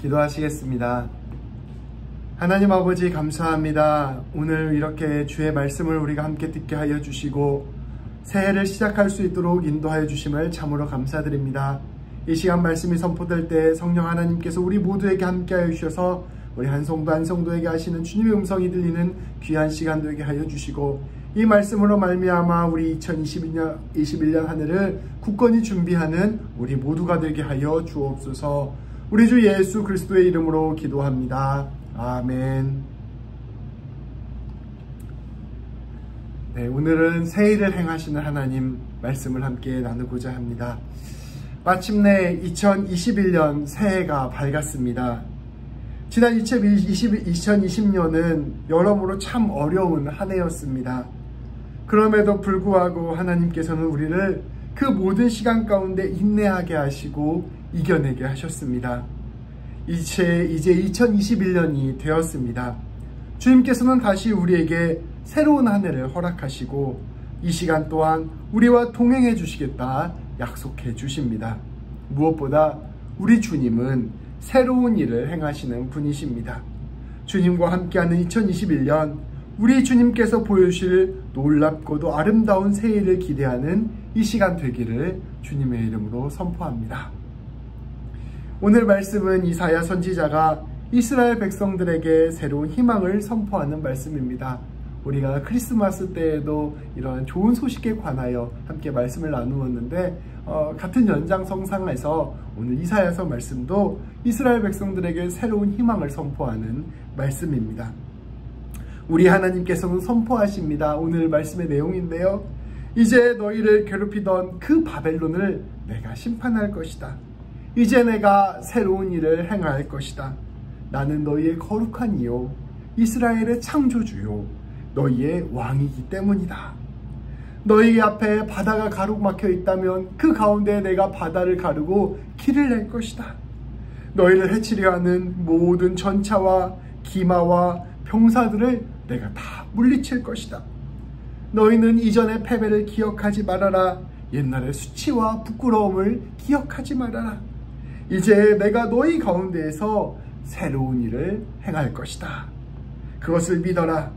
기도하시겠습니다. 하나님 아버지 감사합니다. 오늘 이렇게 주의 말씀을 우리가 함께 듣게 하여 주시고 새해를 시작할 수 있도록 인도하여 주심을 참으로 감사드립니다. 이 시간 말씀이 선포될 때 성령 하나님께서 우리 모두에게 함께 하여 주셔서 우리 한 성도 한 성도에게 하시는 주님의 음성이 들리는 귀한 시간 되게 하여 주시고 이 말씀으로 말미암아 우리 2021년 한 해를 굳건히 준비하는 우리 모두가 되게 하여 주옵소서. 우리 주 예수 그리스도의 이름으로 기도합니다. 아멘. 네, 오늘은 새해를 행하시는 하나님 말씀을 함께 나누고자 합니다. 마침내 2021년 새해가 밝았습니다. 지난 2020년은 여러모로 참 어려운 한 해였습니다. 그럼에도 불구하고 하나님께서는 우리를 그 모든 시간 가운데 인내하게 하시고 이겨내게 하셨습니다. 이제 2021년이 되었습니다. 주님께서는 다시 우리에게 새로운 한 해를 허락하시고 이 시간 또한 우리와 동행해 주시겠다 약속해 주십니다. 무엇보다 우리 주님은 새로운 일을 행하시는 분이십니다. 주님과 함께하는 2021년 우리 주님께서 보여주실 놀랍고도 아름다운 새해를 기대하는 이 시간 되기를 주님의 이름으로 선포합니다. 오늘 말씀은 이사야 선지자가 이스라엘 백성들에게 새로운 희망을 선포하는 말씀입니다. 우리가 크리스마스 때에도 이러한 좋은 소식에 관하여 함께 말씀을 나누었는데 같은 연장성상에서 오늘 이사야서 말씀도 이스라엘 백성들에게 새로운 희망을 선포하는 말씀입니다. 우리 하나님께서는 선포하십니다. 오늘 말씀의 내용인데요. 이제 너희를 괴롭히던 그 바벨론을 내가 심판할 것이다. 이제 내가 새로운 일을 행할 것이다. 나는 너희의 거룩한 이요 이스라엘의 창조주요 너희의 왕이기 때문이다. 너희 앞에 바다가 가로막혀 있다면 그 가운데 내가 바다를 가르고 길을 낼 것이다. 너희를 해치려 하는 모든 전차와 기마와 병사들을 내가 다 물리칠 것이다. 너희는 이전의 패배를 기억하지 말아라. 옛날의 수치와 부끄러움을 기억하지 말아라. 이제 내가 너희 가운데에서 새로운 일을 행할 것이다. 그것을 믿어라.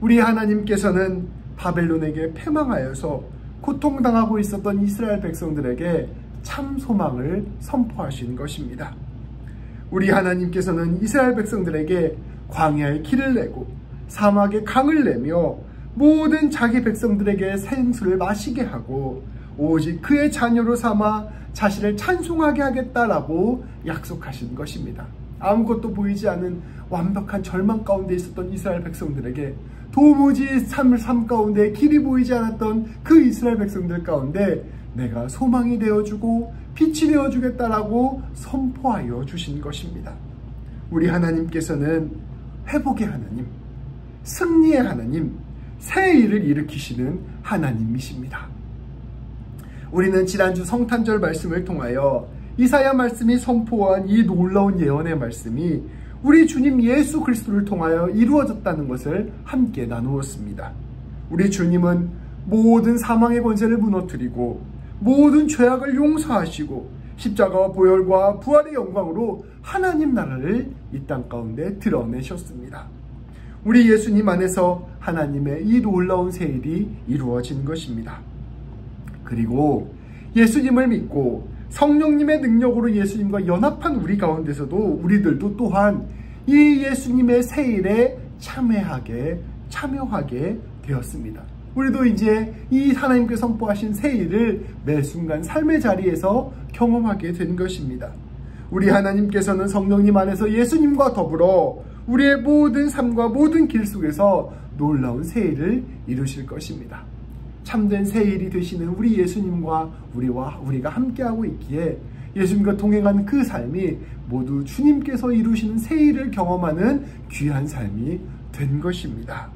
우리 하나님께서는 바벨론에게 패망하여서 고통당하고 있었던 이스라엘 백성들에게 참 소망을 선포하신 것입니다. 우리 하나님께서는 이스라엘 백성들에게 광야의 길을 내고 사막의 강을 내며 모든 자기 백성들에게 생수를 마시게 하고 오직 그의 자녀로 삼아 자신을 찬송하게 하겠다라고 약속하신 것입니다. 아무것도 보이지 않은 완벽한 절망 가운데 있었던 이스라엘 백성들에게 도무지 삶 가운데 길이 보이지 않았던 그 이스라엘 백성들 가운데 내가 소망이 되어주고 빛이 되어주겠다라고 선포하여 주신 것입니다. 우리 하나님께서는 회복의 하나님, 승리의 하나님, 새 일을 일으키시는 하나님이십니다. 우리는 지난주 성탄절 말씀을 통하여 이사야 말씀이 선포한 이 놀라운 예언의 말씀이 우리 주님 예수 그리스도를 통하여 이루어졌다는 것을 함께 나누었습니다. 우리 주님은 모든 사망의 권세를 무너뜨리고 모든 죄악을 용서하시고 십자가와 보혈과 부활의 영광으로 하나님 나라를 이 땅 가운데 드러내셨습니다. 우리 예수님 안에서 하나님의 이 놀라운 새 일이 이루어진 것입니다. 그리고 예수님을 믿고 성령님의 능력으로 예수님과 연합한 우리 가운데서도 우리들도 또한 이 예수님의 새 일에 참여하게 되었습니다. 우리도 이제 이 하나님께 선포하신 새 일을 매 순간 삶의 자리에서 경험하게 된 것입니다. 우리 하나님께서는 성령님 안에서 예수님과 더불어 우리의 모든 삶과 모든 길 속에서 놀라운 새 일을 이루실 것입니다. 참된 새 일이 되시는 우리 예수님과 우리가 함께하고 있기에 예수님과 동행하는 그 삶이 모두 주님께서 이루시는 새 일을 경험하는 귀한 삶이 된 것입니다.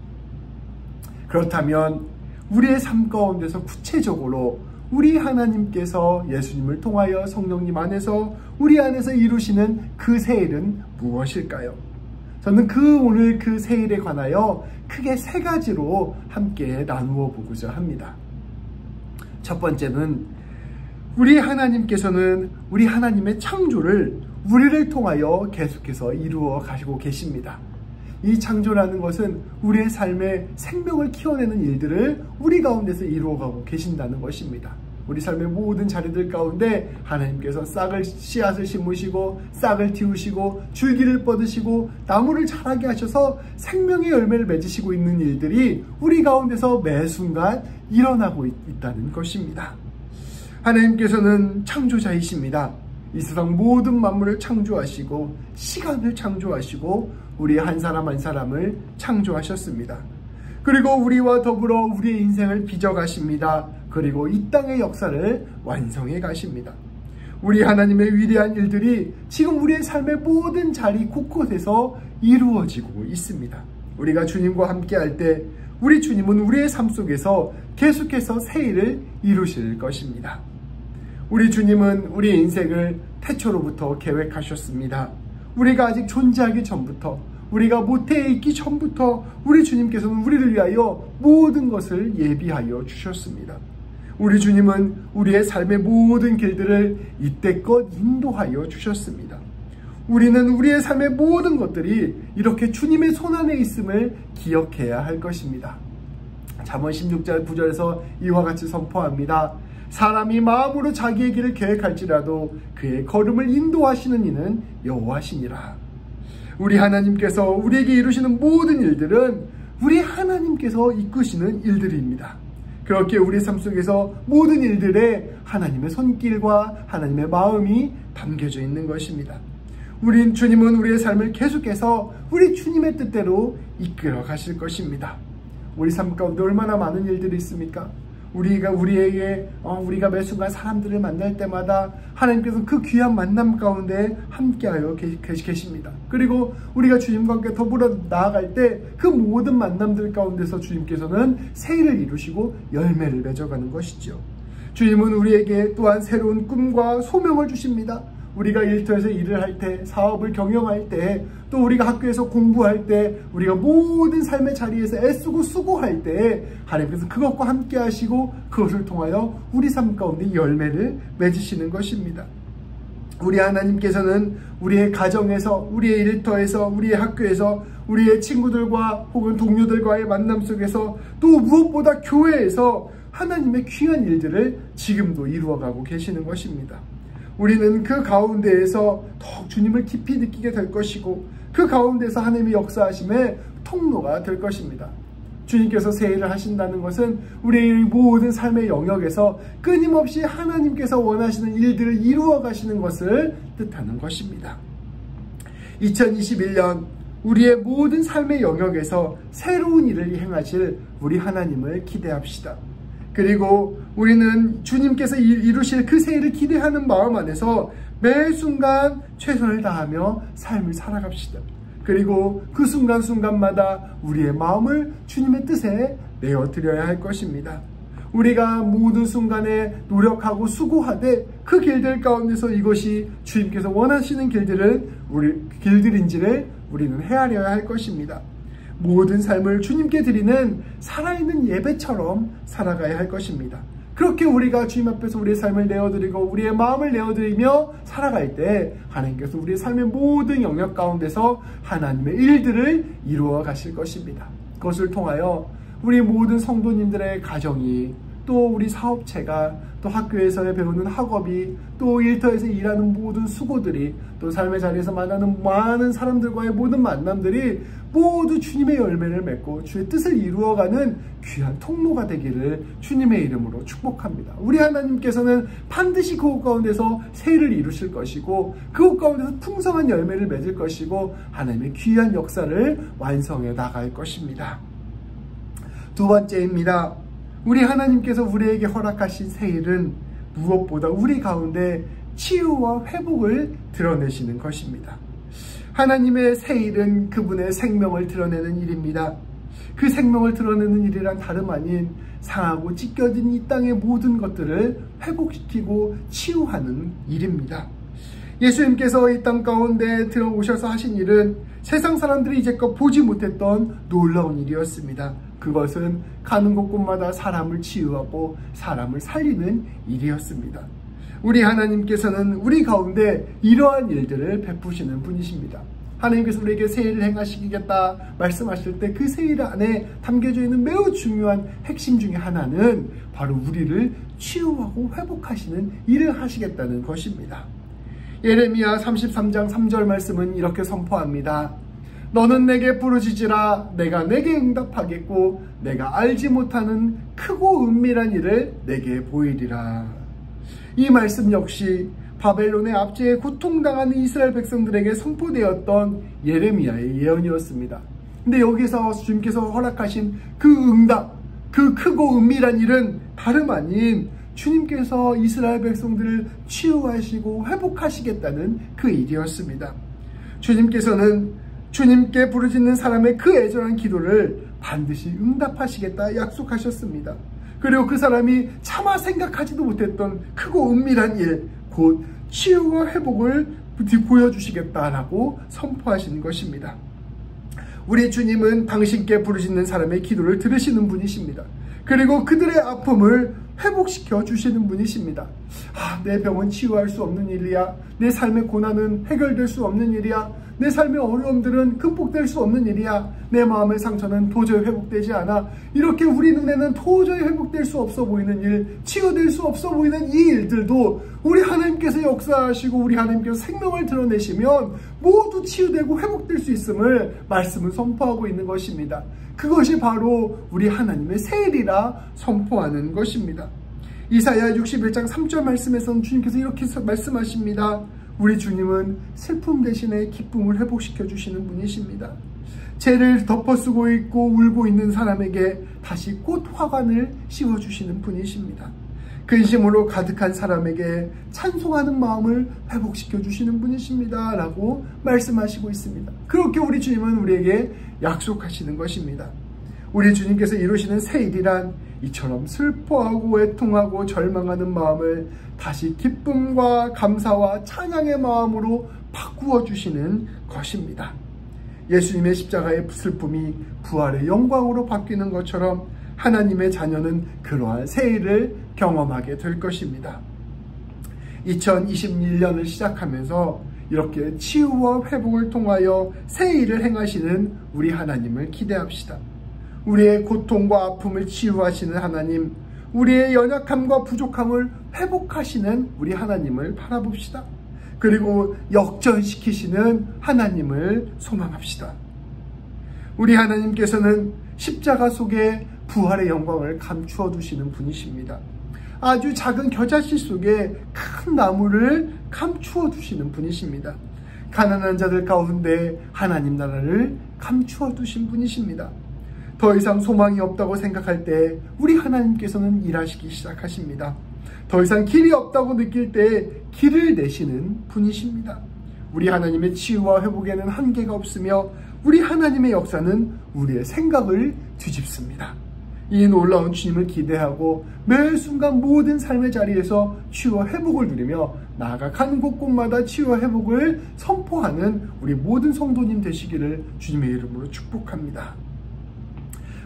그렇다면 우리의 삶 가운데서 구체적으로 우리 하나님께서 예수님을 통하여 성령님 안에서 우리 안에서 이루시는 그 새 일은 무엇일까요? 저는 오늘 그 새 일에 관하여 크게 세 가지로 함께 나누어 보고자 합니다. 첫 번째는 우리 하나님께서는 우리 하나님의 창조를 우리를 통하여 계속해서 이루어 가시고 계십니다. 이 창조라는 것은 우리의 삶에 생명을 키워내는 일들을 우리 가운데서 이루어가고 계신다는 것입니다. 우리 삶의 모든 자리들 가운데 하나님께서 씨앗을 심으시고 싹을 틔우시고 줄기를 뻗으시고 나무를 자라게 하셔서 생명의 열매를 맺으시고 있는 일들이 우리 가운데서 매 순간 일어나고 있다는 것입니다. 하나님께서는 창조자이십니다. 이 세상 모든 만물을 창조하시고 시간을 창조하시고 우리 한 사람 한 사람을 창조하셨습니다. 그리고 우리와 더불어 우리의 인생을 빚어가십니다. 그리고 이 땅의 역사를 완성해 가십니다. 우리 하나님의 위대한 일들이 지금 우리의 삶의 모든 자리 곳곳에서 이루어지고 있습니다. 우리가 주님과 함께 할 때 우리 주님은 우리의 삶 속에서 계속해서 새 일을 이루실 것입니다. 우리 주님은 우리의 인생을 태초로부터 계획하셨습니다. 우리가 아직 존재하기 전부터, 우리가 모태에 있기 전부터 우리 주님께서는 우리를 위하여 모든 것을 예비하여 주셨습니다. 우리 주님은 우리의 삶의 모든 길들을 이때껏 인도하여 주셨습니다. 우리는 우리의 삶의 모든 것들이 이렇게 주님의 손안에 있음을 기억해야 할 것입니다. 잠언 16절 9절에서 이와 같이 선포합니다. 사람이 마음으로 자기의 길을 계획할지라도 그의 걸음을 인도하시는 이는 여호와시니라. 우리 하나님께서 우리에게 이루시는 모든 일들은 우리 하나님께서 이끄시는 일들입니다. 그렇게 우리 삶 속에서 모든 일들에 하나님의 손길과 하나님의 마음이 담겨져 있는 것입니다. 주님은 우리의 삶을 계속해서 우리 주님의 뜻대로 이끌어 가실 것입니다. 우리 삶 가운데 얼마나 많은 일들이 있습니까? 우리가 매 순간 사람들을 만날 때마다 하나님께서 그 귀한 만남 가운데 함께하여 계십니다. 그리고 우리가 주님과 함께 더불어 나아갈 때 그 모든 만남들 가운데서 주님께서는 새 일을 이루시고 열매를 맺어가는 것이죠. 주님은 우리에게 또한 새로운 꿈과 소명을 주십니다. 우리가 일터에서 일을 할 때, 사업을 경영할 때, 또 우리가 학교에서 공부할 때, 우리가 모든 삶의 자리에서 애쓰고 수고할 때 하나님께서 그것과 함께 하시고 그것을 통하여 우리 삶 가운데 열매를 맺으시는 것입니다. 우리 하나님께서는 우리의 가정에서, 우리의 일터에서, 우리의 학교에서, 우리의 친구들과 혹은 동료들과의 만남 속에서, 또 무엇보다 교회에서 하나님의 귀한 일들을 지금도 이루어가고 계시는 것입니다. 우리는 그 가운데에서 더욱 주님을 깊이 느끼게 될 것이고 그 가운데서 하나님의 역사하심의 통로가 될 것입니다. 주님께서 새 일을 하신다는 것은 우리의 모든 삶의 영역에서 끊임없이 하나님께서 원하시는 일들을 이루어 가시는 것을 뜻하는 것입니다. 2021년 우리의 모든 삶의 영역에서 새로운 일을 행하실 우리 하나님을 기대합시다. 그리고 우리는 주님께서 이루실 그 새 일을 기대하는 마음 안에서 매 순간 최선을 다하며 삶을 살아갑시다. 그리고 그 순간순간마다 우리의 마음을 주님의 뜻에 내어드려야 할 것입니다. 우리가 모든 순간에 노력하고 수고하되 그 길들 가운데서 이것이 주님께서 원하시는 길들인지를 우리는 헤아려야 할 것입니다. 모든 삶을 주님께 드리는 살아있는 예배처럼 살아가야 할 것입니다. 그렇게 우리가 주님 앞에서 우리의 삶을 내어드리고 우리의 마음을 내어드리며 살아갈 때 하나님께서 우리의 삶의 모든 영역 가운데서 하나님의 일들을 이루어 가실 것입니다. 그것을 통하여 우리 모든 성도님들의 가정이, 또 우리 사업체가, 또 학교에서 배우는 학업이, 또 일터에서 일하는 모든 수고들이, 또 삶의 자리에서 만나는 많은 사람들과의 모든 만남들이 모두 주님의 열매를 맺고 주의 뜻을 이루어가는 귀한 통로가 되기를 주님의 이름으로 축복합니다. 우리 하나님께서는 반드시 그곳 가운데서 새 일을 이루실 것이고 그곳 가운데서 풍성한 열매를 맺을 것이고 하나님의 귀한 역사를 완성해 나갈 것입니다. 두 번째입니다. 우리 하나님께서 우리에게 허락하신 새 일은 무엇보다 우리 가운데 치유와 회복을 드러내시는 것입니다. 하나님의 새 일은 그분의 생명을 드러내는 일입니다. 그 생명을 드러내는 일이란 다름 아닌 상하고 찢겨진 이 땅의 모든 것들을 회복시키고 치유하는 일입니다. 예수님께서 이 땅 가운데 들어오셔서 하신 일은 세상 사람들이 이제껏 보지 못했던 놀라운 일이었습니다. 그것은 가는 곳곳마다 사람을 치유하고 사람을 살리는 일이었습니다. 우리 하나님께서는 우리 가운데 이러한 일들을 베푸시는 분이십니다. 하나님께서 우리에게 새 일을 행하시겠다 말씀하실 때 그 새 일 안에 담겨져 있는 매우 중요한 핵심 중에 하나는 바로 우리를 치유하고 회복하시는 일을 하시겠다는 것입니다. 예레미야 33장 3절 말씀은 이렇게 선포합니다. 너는 내게 부르짖으라. 내가 내게 응답하겠고 내가 알지 못하는 크고 은밀한 일을 내게 보이리라. 이 말씀 역시 바벨론의 압제에 고통당하는 이스라엘 백성들에게 선포되었던 예레미야의 예언이었습니다. 근데 여기서 주님께서 허락하신 그 응답, 그 크고 은밀한 일은 다름 아닌 주님께서 이스라엘 백성들을 치유하시고 회복하시겠다는 그 일이었습니다. 주님께서는 주님께 부르짖는 사람의 그 애절한 기도를 반드시 응답하시겠다 약속하셨습니다. 그리고 그 사람이 차마 생각하지도 못했던 크고 은밀한 일, 곧 치유와 회복을 보여주시겠다라고 선포하신 것입니다. 우리 주님은 당신께 부르짖는 사람의 기도를 들으시는 분이십니다. 그리고 그들의 아픔을 회복시켜 주시는 분이십니다. 내 병은 치유할 수 없는 일이야. 내 삶의 고난은 해결될 수 없는 일이야. 내 삶의 어려움들은 극복될 수 없는 일이야. 내 마음의 상처는 도저히 회복되지 않아. 이렇게 우리 눈에는 도저히 회복될 수 없어 보이는 일, 치유될 수 없어 보이는 이 일들도 우리 하나님께서 역사하시고 우리 하나님께서 생명을 드러내시면 모두 치유되고 회복될 수 있음을 말씀은 선포하고 있는 것입니다. 그것이 바로 우리 하나님의 새 일이라 선포하는 것입니다. 이사야 61장 3절 말씀에서는 주님께서 이렇게 말씀하십니다. 우리 주님은 슬픔 대신에 기쁨을 회복시켜 주시는 분이십니다. 죄를 덮어쓰고 있고 울고 있는 사람에게 다시 꽃 화관을 씌워주시는 분이십니다. 근심으로 가득한 사람에게 찬송하는 마음을 회복시켜 주시는 분이십니다 라고 말씀하시고 있습니다. 그렇게 우리 주님은 우리에게 약속하시는 것입니다. 우리 주님께서 이루시는 새 일이란 이처럼 슬퍼하고 애통하고 절망하는 마음을 다시 기쁨과 감사와 찬양의 마음으로 바꾸어 주시는 것입니다. 예수님의 십자가의 슬픔이 부활의 영광으로 바뀌는 것처럼 하나님의 자녀는 그러한 새 일을 경험하게 될 것입니다. 2021년을 시작하면서 이렇게 치유와 회복을 통하여 새 일을 행하시는 우리 하나님을 기대합시다. 우리의 고통과 아픔을 치유하시는 하나님, 우리의 연약함과 부족함을 회복하시는 우리 하나님을 바라봅시다. 그리고 역전시키시는 하나님을 소망합시다. 우리 하나님께서는 십자가 속에 부활의 영광을 감추어 두시는 분이십니다. 아주 작은 겨자씨 속에 큰 나무를 감추어 두시는 분이십니다. 가난한 자들 가운데 하나님 나라를 감추어 두신 분이십니다. 더 이상 소망이 없다고 생각할 때 우리 하나님께서는 일하시기 시작하십니다. 더 이상 길이 없다고 느낄 때 길을 내시는 분이십니다. 우리 하나님의 치유와 회복에는 한계가 없으며 우리 하나님의 역사는 우리의 생각을 뒤집습니다. 이 놀라운 주님을 기대하고 매 순간 모든 삶의 자리에서 치유와 회복을 누리며 나아가 가는 곳곳마다 치유와 회복을 선포하는 우리 모든 성도님 되시기를 주님의 이름으로 축복합니다.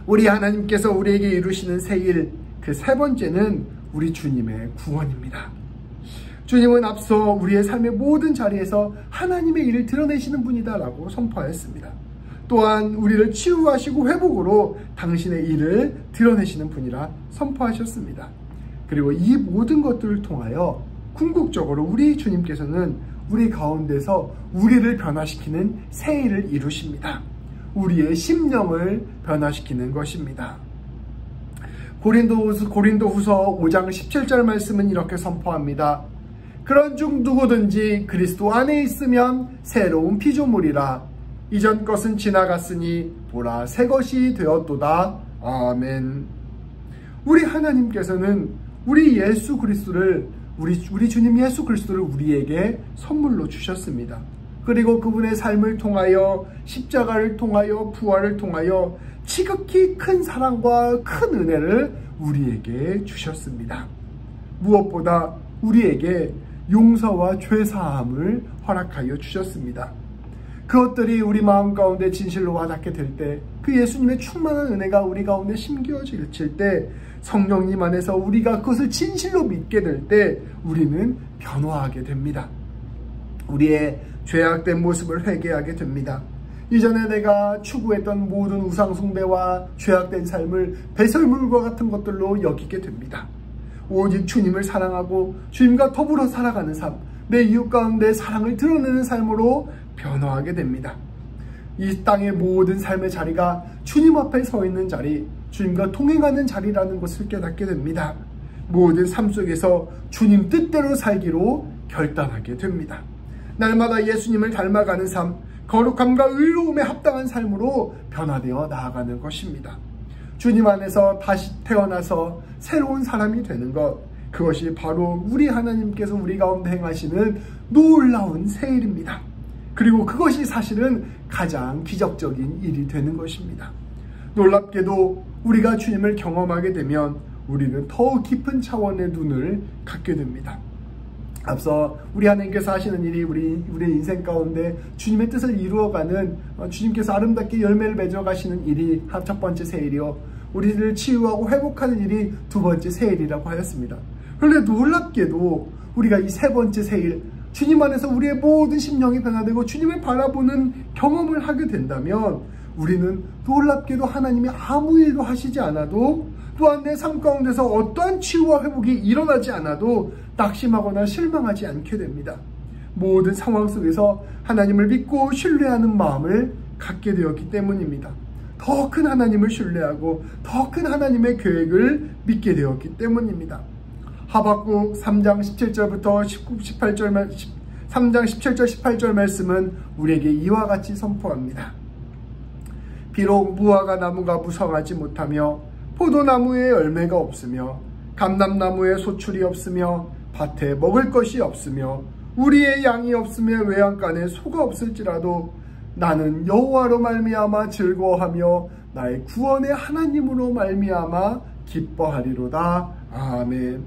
우리 하나님께서 우리에게 이루시는 새 일, 그 세 번째는 우리 주님의 구원입니다. 주님은 앞서 우리의 삶의 모든 자리에서 하나님의 일을 드러내시는 분이다라고 선포하였습니다. 또한 우리를 치유하시고 회복으로 당신의 일을 드러내시는 분이라 선포하셨습니다. 그리고 이 모든 것들을 통하여 궁극적으로 우리 주님께서는 우리 가운데서 우리를 변화시키는 새 일을 이루십니다. 우리의 심령을 변화시키는 것입니다. 고린도후서 5장 17절 말씀은 이렇게 선포합니다. 그런즉 누구든지 그리스도 안에 있으면 새로운 피조물이라. 이전 것은 지나갔으니 보라 새 것이 되었도다. 아멘. 우리 하나님께서는 우리 예수 그리스도를 우리 주님 예수 그리스도를 우리에게 선물로 주셨습니다. 그리고 그분의 삶을 통하여 십자가를 통하여 부활을 통하여 지극히 큰 사랑과 큰 은혜를 우리에게 주셨습니다. 무엇보다 우리에게 용서와 죄사함을 허락하여 주셨습니다. 그것들이 우리 마음 가운데 진실로 와닿게 될 때, 그 예수님의 충만한 은혜가 우리 가운데 심겨질 때 성령님 안에서 우리가 그것을 진실로 믿게 될 때 우리는 변화하게 됩니다. 우리의 죄악된 모습을 회개하게 됩니다. 이전에 내가 추구했던 모든 우상숭배와 죄악된 삶을 배설물과 같은 것들로 여기게 됩니다. 오직 주님을 사랑하고 주님과 더불어 살아가는 삶, 내 이웃 가운데 사랑을 드러내는 삶으로 변화하게 됩니다. 이 땅의 모든 삶의 자리가 주님 앞에 서 있는 자리, 주님과 동행하는 자리라는 것을 깨닫게 됩니다. 모든 삶 속에서 주님 뜻대로 살기로 결단하게 됩니다. 날마다 예수님을 닮아가는 삶, 거룩함과 의로움에 합당한 삶으로 변화되어 나아가는 것입니다. 주님 안에서 다시 태어나서 새로운 사람이 되는 것, 그것이 바로 우리 하나님께서 우리 가운데 행하시는 놀라운 새 일입니다. 그리고 그것이 사실은 가장 기적적인 일이 되는 것입니다. 놀랍게도 우리가 주님을 경험하게 되면 우리는 더 깊은 차원의 눈을 갖게 됩니다. 앞서 우리 하나님께서 하시는 일이 우리의 인생 가운데 주님의 뜻을 이루어가는, 주님께서 아름답게 열매를 맺어가시는 일이 첫 번째 새 일이요, 우리를 치유하고 회복하는 일이 두 번째 새 일이라고 하였습니다. 그런데 놀랍게도 우리가 이 세 번째 새 일, 주님 안에서 우리의 모든 심령이 변화되고 주님을 바라보는 경험을 하게 된다면 우리는 놀랍게도 하나님이 아무 일도 하시지 않아도, 또한 내 삶 가운데서 어떠한 치유와 회복이 일어나지 않아도 낙심하거나 실망하지 않게 됩니다. 모든 상황 속에서 하나님을 믿고 신뢰하는 마음을 갖게 되었기 때문입니다. 더 큰 하나님을 신뢰하고 더 큰 하나님의 계획을 믿게 되었기 때문입니다. 하박국 3장 17절부터 18절 3장 17절 18절 말씀은 우리에게 이와 같이 선포합니다. 비록 무화과 나무가 무성하지 못하며 포도나무에 열매가 없으며 감람나무에 소출이 없으며 밭에 먹을 것이 없으며 우리의 양이 없으며 외양간에 소가 없을지라도 나는 여호와로 말미암아 즐거워하며 나의 구원의 하나님으로 말미암아 기뻐하리로다. 아멘.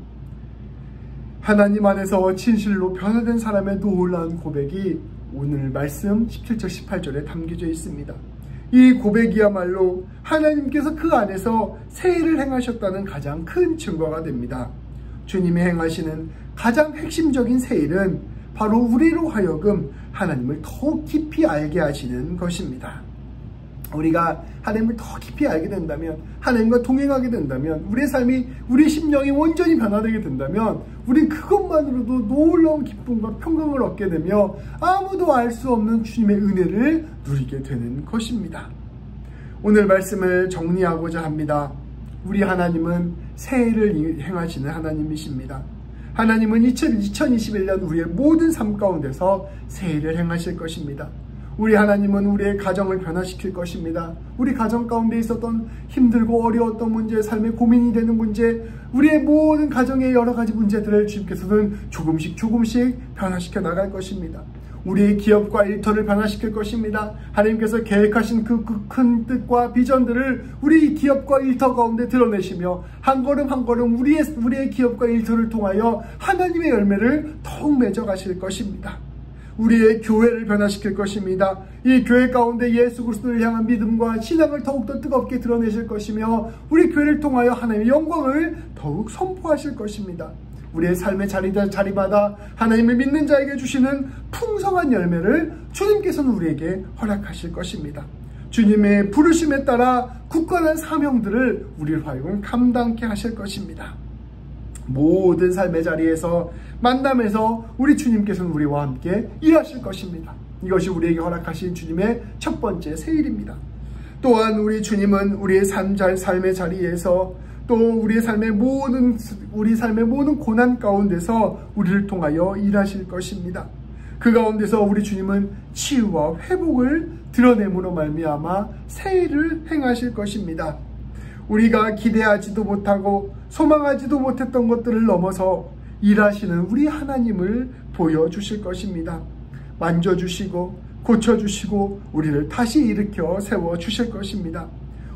하나님 안에서 진실로 변화된 사람의 놀라운 고백이 오늘 말씀 17절 18절에 담겨져 있습니다. 이 고백이야말로 하나님께서 그 안에서 새 일을 행하셨다는 가장 큰 증거가 됩니다. 주님이 행하시는 가장 핵심적인 새 일은 바로 우리로 하여금 하나님을 더 깊이 알게 하시는 것입니다. 우리가 하나님을 더 깊이 알게 된다면, 하나님과 동행하게 된다면, 우리의 삶이, 우리의 심령이 온전히 변화되게 된다면 우린 그것만으로도 놀라운 기쁨과 평강을 얻게 되며 아무도 알 수 없는 주님의 은혜를 누리게 되는 것입니다. 오늘 말씀을 정리하고자 합니다. 우리 하나님은 새 일을 행하시는 하나님이십니다. 하나님은 2021년 우리의 모든 삶 가운데서 새 일을 행하실 것입니다. 우리 하나님은 우리의 가정을 변화시킬 것입니다. 우리 가정 가운데 있었던 힘들고 어려웠던 문제, 삶의 고민이 되는 문제, 우리의 모든 가정의 여러 가지 문제들을 주님께서는 조금씩 변화시켜 나갈 것입니다. 우리의 기업과 일터를 변화시킬 것입니다. 하나님께서 계획하신 그 큰 뜻과 비전들을 우리 기업과 일터 가운데 드러내시며 한 걸음 한 걸음 우리의 기업과 일터를 통하여 하나님의 열매를 더욱 맺어가실 것입니다. 우리의 교회를 변화시킬 것입니다. 이 교회 가운데 예수 그리스도를 향한 믿음과 신앙을 더욱더 뜨겁게 드러내실 것이며 우리 교회를 통하여 하나님의 영광을 더욱 선포하실 것입니다. 우리의 삶의 자리마다 하나님을 믿는 자에게 주시는 풍성한 열매를 주님께서는 우리에게 허락하실 것입니다. 주님의 부르심에 따라 굳건한 사명들을 우리를 하여금 감당케 하실 것입니다. 모든 삶의 자리에서 만남에서 우리 주님께서는 우리와 함께 일하실 것입니다. 이것이 우리에게 허락하신 주님의 첫 번째 새 일입니다. 또한 우리 주님은 우리의 삶의 자리에서 또 우리 삶의 모든 고난 가운데서 우리를 통하여 일하실 것입니다. 그 가운데서 우리 주님은 치유와 회복을 드러냄으로 말미암아 새 일을 행하실 것입니다. 우리가 기대하지도 못하고 소망하지도 못했던 것들을 넘어서 일하시는 우리 하나님을 보여주실 것입니다. 만져주시고 고쳐주시고 우리를 다시 일으켜 세워주실 것입니다.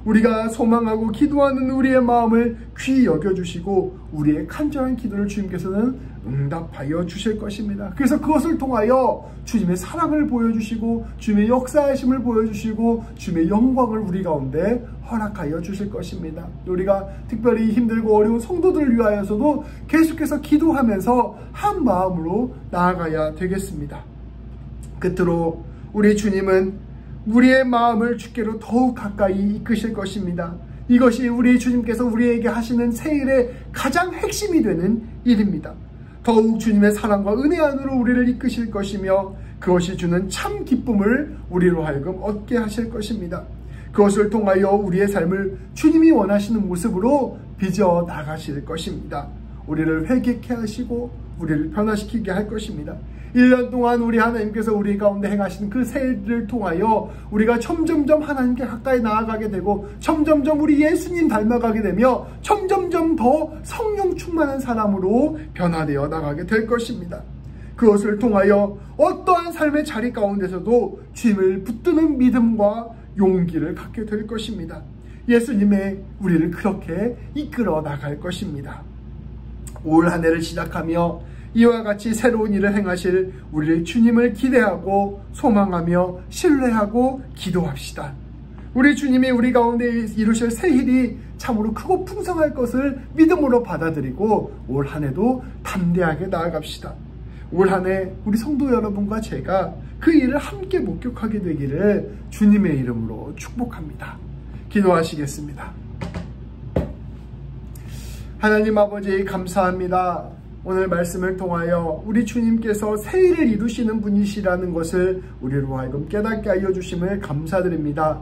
우리가 소망하고 기도하는 우리의 마음을 귀히 여겨주시고 우리의 간절한 기도를 주님께서는 응답하여 주실 것입니다. 그래서 그것을 통하여 주님의 사랑을 보여주시고 주님의 역사하심을 보여주시고 주님의 영광을 우리 가운데 허락하여 주실 것입니다. 우리가 특별히 힘들고 어려운 성도들을 위하여서도 계속해서 기도하면서 한 마음으로 나아가야 되겠습니다. 끝으로 우리 주님은 우리의 마음을 주께로 더욱 가까이 이끄실 것입니다. 이것이 우리 주님께서 우리에게 하시는 세일의 가장 핵심이 되는 일입니다. 더욱 주님의 사랑과 은혜 안으로 우리를 이끄실 것이며 그것이 주는 참 기쁨을 우리로 하여금 얻게 하실 것입니다. 그것을 통하여 우리의 삶을 주님이 원하시는 모습으로 빚어 나가실 것입니다. 우리를 회개케 하시고 우리를 변화시키게 할 것입니다. 1년 동안 우리 하나님께서 우리 가운데 행하신 그 세일을 통하여 우리가 점점점 하나님께 가까이 나아가게 되고 점점점 우리 예수님 닮아가게 되며 점점점 더 성령 충만한 사람으로 변화되어 나가게 될 것입니다. 그것을 통하여 어떠한 삶의 자리 가운데서도 주님을 붙드는 믿음과 용기를 갖게 될 것입니다. 예수님의 우리를 그렇게 이끌어 나갈 것입니다. 올 한 해를 시작하며 이와 같이 새로운 일을 행하실 우리를 주님을 기대하고 소망하며 신뢰하고 기도합시다. 우리 주님이 우리 가운데 이루실 새 일이 참으로 크고 풍성할 것을 믿음으로 받아들이고 올 한 해도 담대하게 나아갑시다. 올 한 해 우리 성도 여러분과 제가 그 일을 함께 목격하게 되기를 주님의 이름으로 축복합니다. 기도하시겠습니다. 하나님 아버지 감사합니다. 오늘 말씀을 통하여 우리 주님께서 새 일을 이루시는 분이시라는 것을 우리로 하여금 깨닫게 하여 주심을 감사드립니다.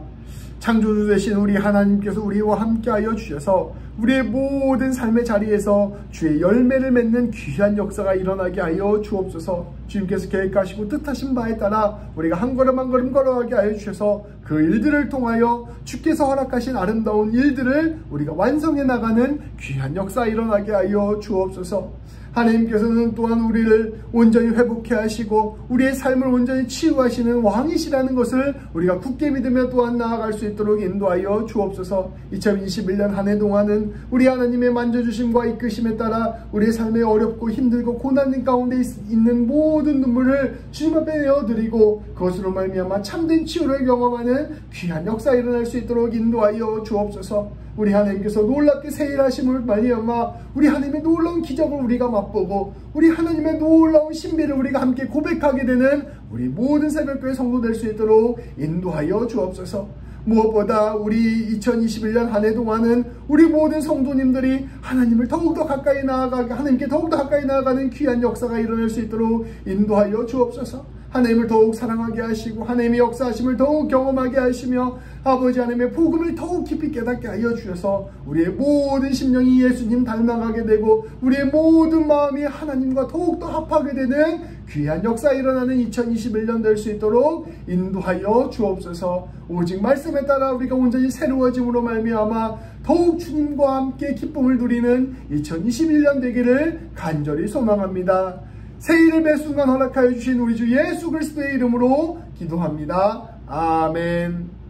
창조주 되신 우리 하나님께서 우리와 함께 하여 주셔서 우리의 모든 삶의 자리에서 주의 열매를 맺는 귀한 역사가 일어나게 하여 주옵소서. 주님께서 계획하시고 뜻하신 바에 따라 우리가 한 걸음 한 걸음 걸어가게 하여 주셔서 그 일들을 통하여 주께서 허락하신 아름다운 일들을 우리가 완성해 나가는 귀한 역사 일어나게 하여 주옵소서. 하나님께서는 또한 우리를 온전히 회복해 하시고 우리의 삶을 온전히 치유하시는 왕이시라는 것을 우리가 굳게 믿으며 또한 나아갈 수 있도록 인도하여 주옵소서. 2021년 한 해 동안은 우리 하나님의 만져주심과 이끄심에 따라 우리의 삶에 어렵고 힘들고 고난 가운데 있는 모든 눈물을 주님 앞에 내어드리고 그것으로 말미암아 참된 치유를 경험하는 귀한 역사 일어날 수 있도록 인도하여 주옵소서. 우리 하나님께서 놀랍게 세일하심을 말미암아 우리 하나님의 놀라운 기적을 우리가 맛보고 우리 하나님의 놀라운 신비를 우리가 함께 고백하게 되는 우리 모든 새벽교회 성도 될 수 있도록 인도하여 주옵소서. 무엇보다 우리 2021년 한 해 동안은 우리 모든 성도님들이 하나님을 더욱더 가까이 나아가게 하나님께 더욱더 가까이 나아가는 귀한 역사가 일어날 수 있도록 인도하여 주옵소서. 하나님을 더욱 사랑하게 하시고 하나님의 역사하심을 더욱 경험하게 하시며 아버지 하나님의 복음을 더욱 깊이 깨닫게 하여 주셔서 우리의 모든 심령이 예수님 닮아가게 되고 우리의 모든 마음이 하나님과 더욱더 합하게 되는 귀한 역사 일어나는 2021년 될 수 있도록 인도하여 주옵소서. 오직 말씀에 따라 우리가 온전히 새로워짐으로 말미암아 더욱 주님과 함께 기쁨을 누리는 2021년 되기를 간절히 소망합니다. 새해를 매 순간 허락하여 주신 우리 주 예수 그리스도의 이름으로 기도합니다. 아멘.